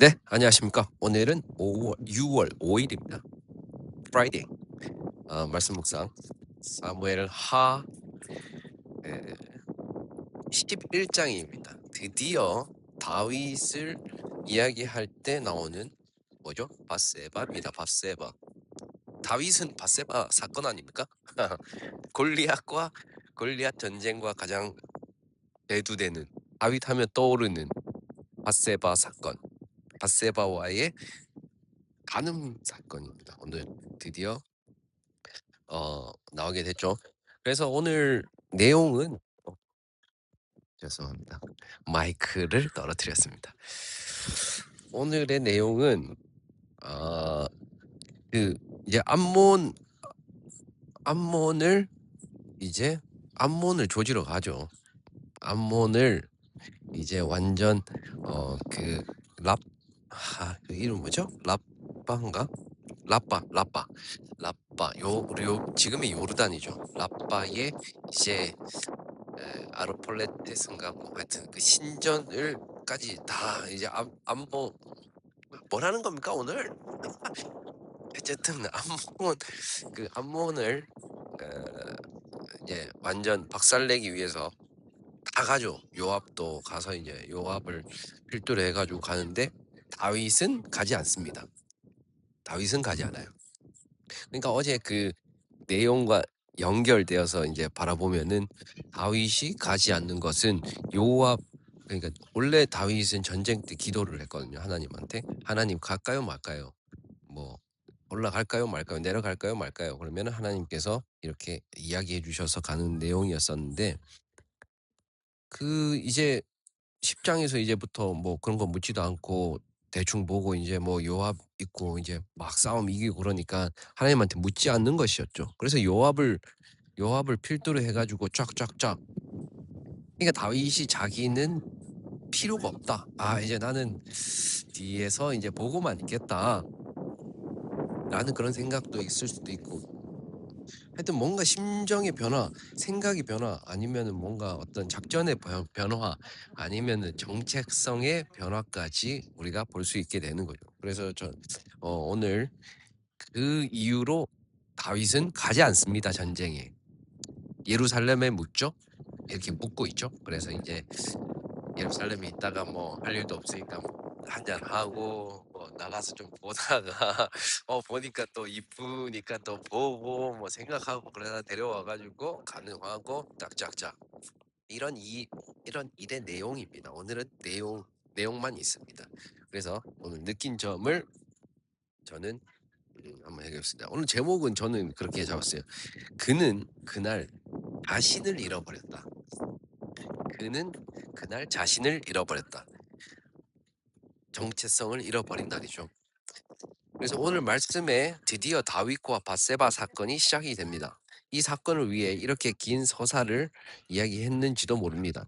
네, 안녕하십니까. 오늘은 6월 5일입니다. 프라이데이. 말씀 묵상 사무엘 하 11장입니다. 드디어 다윗을 이야기할 때 나오는 뭐죠? 바세바입니다. 바세바. 다윗은 바세바 사건 아닙니까? 골리앗과 골리앗 전쟁과 가장 대두되는, 다윗 하면 떠오르는 바세바 사건. 바세바와의 간음 사건입니다. 오늘 드디어 나오게 됐죠. 그래서 오늘 내용은 죄송합니다. 마이크를 떨어뜨렸습니다. 오늘의 내용은 아 그 이제 암몬을 이제 암몬을 조지러 가죠. 암몬을 이제 완전 그 랍 그 이름 뭐죠? 라빠인가? 라빠 요 지금의 요르단이죠. 라빠의 이제 아르폴레테스인가 뭐 하여튼 그 신전을까지 다 이제 안보 뭐라는 겁니까 오늘? 어쨌든 암몬을 이제 완전 박살내기 위해서 다 가죠. 요압도 가서 이제 요압을 필두로 해가지고 가는데 다윗은 가지 않습니다. 다윗은 가지 않아요. 그러니까 어제 그 내용과 연결되어서 이제 바라보면은 다윗이 가지 않는 것은 요압, 그러니까 원래 다윗은 전쟁 때 기도를 했거든요. 하나님한테. 하나님 갈까요 말까요? 뭐 올라갈까요 말까요? 내려갈까요 말까요? 그러면은 하나님께서 이렇게 이야기해 주셔서 가는 내용이었었는데 그 이제 10 장에서 이제부터 뭐 그런 거 묻지도 않고 대충 보고 이제 뭐 요압 있고 이제 막 싸움 이기고 그러니까 하나님한테 묻지 않는 것이었죠. 그래서 요압을 필두로 해 가지고 쫙쫙쫙, 그러니까 다윗이 자기는 필요가 없다. '아 이제 나는 뒤에서 이제 보고만 있겠다.' 라는 그런 생각도 있을 수도 있고, 하여튼 뭔가 심정의 변화, 생각의 변화, 아니면은 뭔가 어떤 작전의 변화, 아니면은 정책성의 변화까지 우리가 볼 수 있게 되는 거죠. 그래서 오늘 그 이유로 다윗은 가지 않습니다, 전쟁에. 예루살렘에 묻죠. 이렇게 묻고 있죠. 그래서 이제 예루살렘에 있다가 뭐 할 일도 없으니까 뭐 한잔하고 뭐 나가서 좀 보다가 보니까 또 이쁘니까 또 보고 뭐 생각하고 그러다 데려와 가지고 가능하고 짝짝짝, 이런 이런 일의 내용입니다. 오늘은 내용만 있습니다. 그래서 오늘 느낀 점을 저는 한번 해 보겠습니다. 오늘 제목은 저는 그렇게 잡았어요. 그는 그날 자신을 잃어버렸다. 그는 그날 자신을 잃어버렸다. 정체성을 잃어버린 날이죠. 그래서 오늘 말씀에 드디어 다윗과 밧세바 사건이 시작이 됩니다. 이 사건을 위해 이렇게 긴 서사를 이야기했는지도 모릅니다.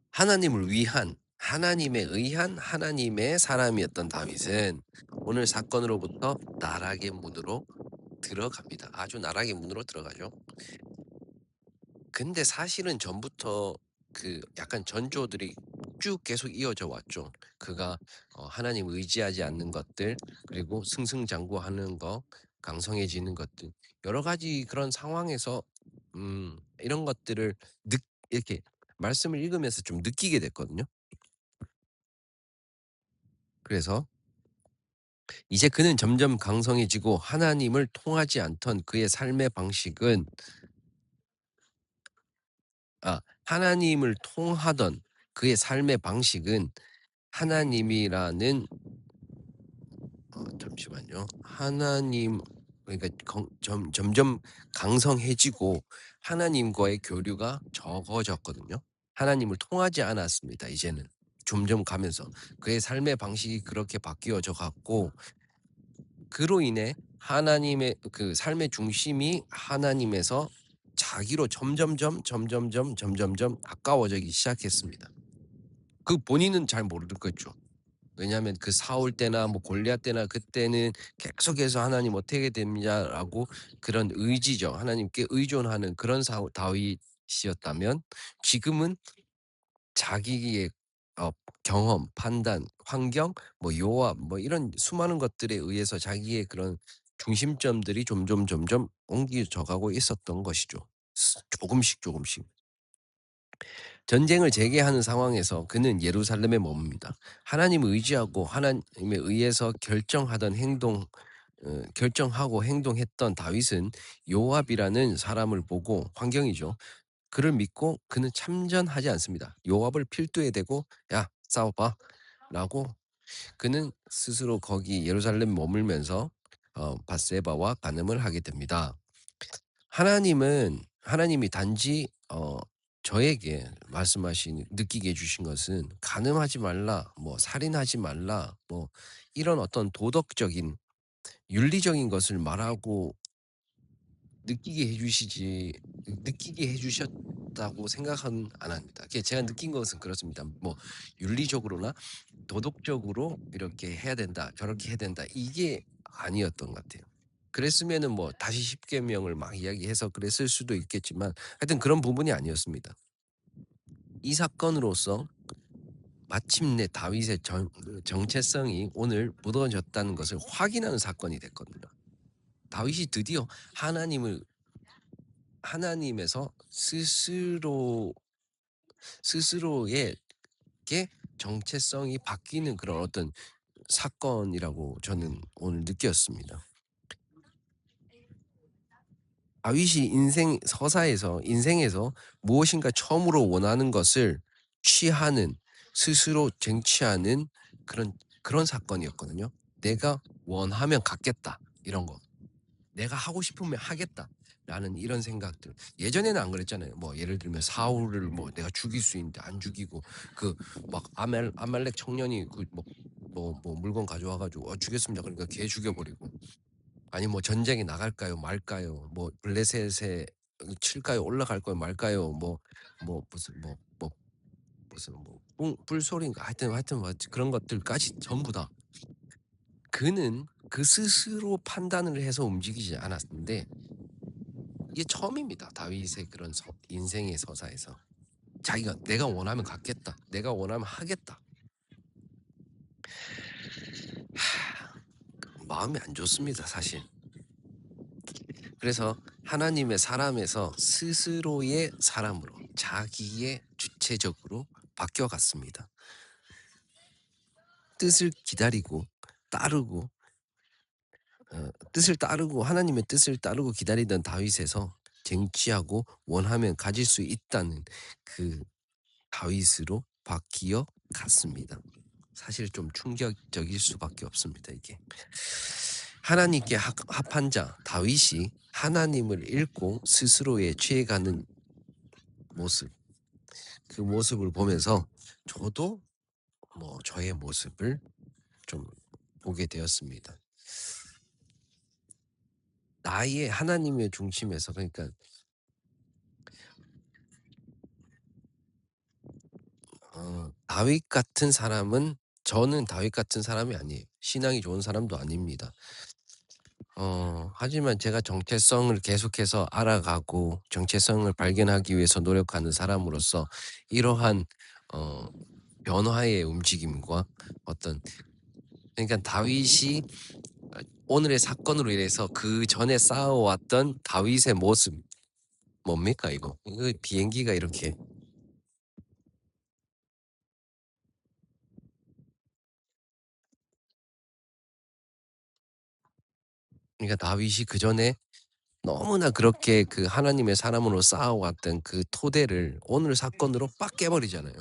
하나님을 위한, 하나님에 의한 하나님의 사람이었던 다윗은 오늘 사건으로부터 나락의 문으로 들어갑니다. 아주 나락의 문으로 들어가죠. 근데 사실은 전부터 그 약간 전조들이 쭉 계속 이어져 왔죠. 그가 하나님 의지하지 않는 것들, 그리고 승승장구하는 거, 강성해지는 것들, 여러 가지 그런 상황에서 이런 것들을 느 이렇게 말씀을 읽으면서 좀 느끼게 됐거든요. 그래서 이제 그는 점점 강성해지고 하나님을 통하지 않던 그의 삶의 방식은, 하나님을 통하던 그의 삶의 방식은 하나님이라는 잠시만요. 하나님, 그러니까 점점 강성해지고 하나님과의 교류가 적어졌거든요. 하나님을 통하지 않았습니다 이제는. 점점 가면서 그의 삶의 방식이 그렇게 바뀌어져 갔고, 그로 인해 하나님의 그 삶의 중심이 하나님에서 자기로 점점점 가까워지기 시작했습니다. 그 본인은 잘 모르겠죠. 왜냐하면 그 사울 때나 뭐 골리앗 때나 그때는 계속해서 '하나님 어떻게 됩니다.'라고 그런 의지죠. 하나님께 의존하는 그런 다윗이었다면, 지금은 자기의 어 경험, 판단, 환경, 뭐 요합 뭐 이런 수많은 것들에 의해서 자기의 그런 중심점들이 점점 옮겨져 가고 있었던 것이죠. 조금씩 조금씩. 전쟁을 재개하는 상황에서 그는 예루살렘에 머뭅니다. 하나님을 의지하고 하나님에 의해서 결정하고 행동했던 다윗은 요압이라는 사람을 보고 환경이죠. 그를 믿고 그는 참전하지 않습니다. 요압을 필두에 대고 "야 싸워 봐."라고 그는 스스로 거기 예루살렘에 머물면서 밧세바와 간음을 하게 됩니다. 하나님이 단지 저에게 느끼게 해 주신 것은 "간음하지 말라." 뭐 "살인하지 말라." 뭐 이런 어떤 도덕적인 윤리적인 것을 말하고 느끼게 해 주시지 느끼게 해 주셨다고 생각은 안 합니다. 제가 느낀 것은 그렇습니다. 뭐 윤리적으로나 도덕적으로 '이렇게 해야 된다. 저렇게 해야 된다.' 이게 아니었던 것 같아요. 그랬으면은 뭐 다시 십계명을 막 이야기해서 그랬을 수도 있겠지만 하여튼 그런 부분이 아니었습니다. 이 사건으로서 마침내 다윗의 정체성이 오늘 묻어졌다는 것을 확인하는 사건이 됐거든요. 다윗이 드디어 하나님을 하나님에서 스스로에게 정체성이 바뀌는 그런 어떤 사건이라고 저는 오늘 느꼈습니다. 다윗이 인생에서 무엇인가 처음으로 원하는 것을 취하는 스스로 쟁취하는 그런 사건이었거든요. '내가 원하면 갖겠다.' 이런 거. '내가 하고 싶으면 하겠다.'라는 이런 생각들. 예전에는 안 그랬잖아요. 뭐 예를 들면 사울을 뭐 내가 죽일 수 있는데 안 죽이고 그 막 아말렉 청년이 물건 가져와 가지고 죽였습니다." 그러니까 걔 죽여 버리고 아니 뭐 "전쟁에 나갈까요 말까요?" 뭐 "블레셋에 칠까요 올라갈까요 말까요?" 뭐 무슨 무슨 불소리인가 하여튼 뭐 그런 것들까지 전부 다 그는 그 스스로 판단을 해서 움직이지 않았는데 이게 처음입니다. 다윗의 그런 인생의 서사에서. 자기가 '내가 원하면 갖겠다. 내가 원하면 하겠다.' 마음이 안 좋습니다 사실. 그래서 하나님의 사람에서 스스로의 사람으로 자기의 주체적으로 바뀌어 갔습니다. 뜻을 기다리고 따르고 하나님의 뜻을 따르고 기다리던 다윗에서 쟁취하고 원하면 가질 수 있다는 그 다윗으로 바뀌어 갔습니다. 사실 좀 충격적일 수밖에 없습니다 이게. 하나님께 합한 자 다윗이 하나님을 잃고 스스로에 취해가는 모습, 그 모습을 보면서 저도 뭐 저의 모습을 좀 보게 되었습니다. 나의 하나님의 중심에서 그러니까 다윗 같은 사람은 저는 다윗 같은 사람이 아니에요. 신앙이 좋은 사람도 아닙니다. 하지만 제가 정체성을 계속해서 알아가고 정체성을 발견하기 위해서 노력하는 사람으로서 이러한 어 변화의 움직임과 어떤 그러니까 다윗이 오늘의 사건으로 인해서 그전에 쌓아왔던 다윗의 모습 뭡니까 이거? 이거 비행기가 이렇게 그러니까 다윗이 그전에 너무나 그렇게 그 하나님의 사람으로 쌓아왔던 그 토대를 오늘 사건으로 빡 깨버리잖아요.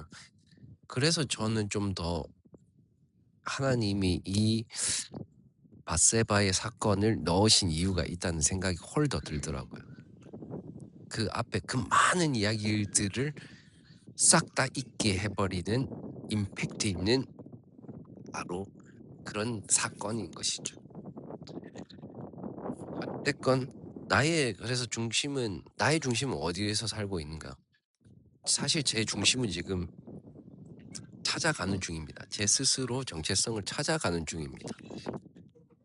그래서 저는 좀 더 하나님이 이 밧세바의 사건을 넣으신 이유가 있다는 생각이 더 들더라고요. 그 앞에 그 많은 이야기들을 싹 다 잊게 해 버리는 임팩트 있는 바로 그런 사건인 것이죠. 어쨌건 나의 중심은 어디에서 살고 있는가? 사실 제 중심은 지금 찾아가는 중입니다. 제 스스로 정체성을 찾아가는 중입니다.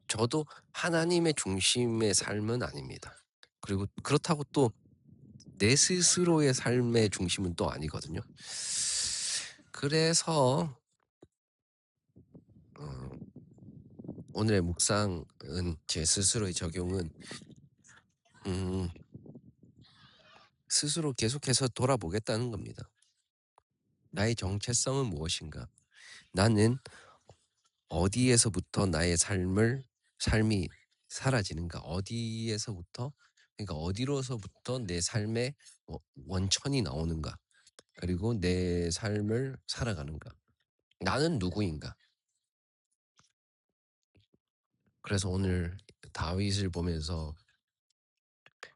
저도 하나님의 중심의 삶은 아닙니다. 그리고 그렇다고 또 내 스스로의 삶의 중심은 또 아니거든요. 그래서 어 오늘의 묵상은 제 스스로의 적용은 음 스스로 계속해서 돌아보겠다는 겁니다. '나의 정체성은 무엇인가? 나는 어디에서부터 나의 삶이 사라지는가? 어디에서부터 그러니까 어디로서부터 내 삶의 원천이 나오는가? 그리고 내 삶을 살아가는가? 나는 누구인가?' 그래서 오늘 다윗을 보면서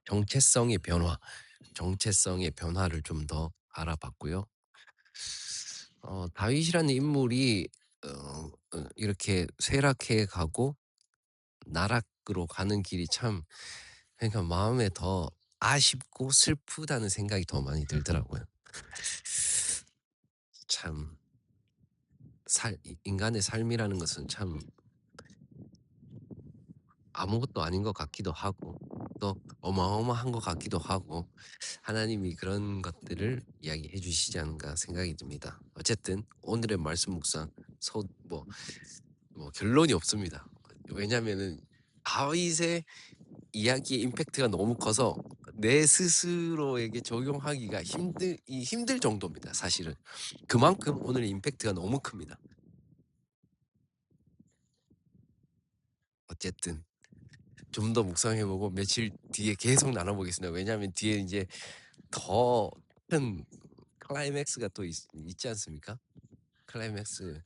정체성의 변화, 정체성의 변화를 좀 더 알아봤고요. 다윗이라는 인물이 이렇게 쇠락해 가고 나락으로 가는 길이 참 그러니까 마음에 더 아쉽고 슬프다는 생각이 더 많이 들더라고요. 참 인간의 삶이라는 것은 참 아무것도 아닌 것 같기도 하고 또 어마어마한 것 같기도 하고 하나님이 그런 것들을 이야기해 주시지 않은가 생각이 듭니다. 어쨌든 오늘의 말씀 묵상 서 결론이 없습니다. 왜냐하면은 다윗의 이야기의 임팩트가 너무 커서 내 스스로에게 적용하기가 힘들 정도입니다 사실은. 그만큼 오늘 임팩트가 너무 큽니다. 어쨌든 좀 더 묵상해 보고 며칠 뒤에 계속 나눠 보겠습니다. 왜냐하면 뒤에 인제 더 큰 클라이맥스가 또 있지 않습니까? 클라이맥스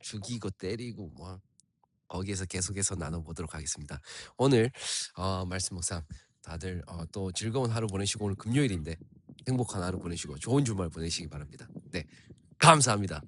죽이고 때리고 거기에서 계속해서 나눠 보도록 하겠습니다. 오늘 말씀 묵상 다들 또 즐거운 하루 보내시고 오늘 금요일인데 행복한 하루 보내시고 좋은 주말 보내시기 바랍니다. 네. 감사합니다.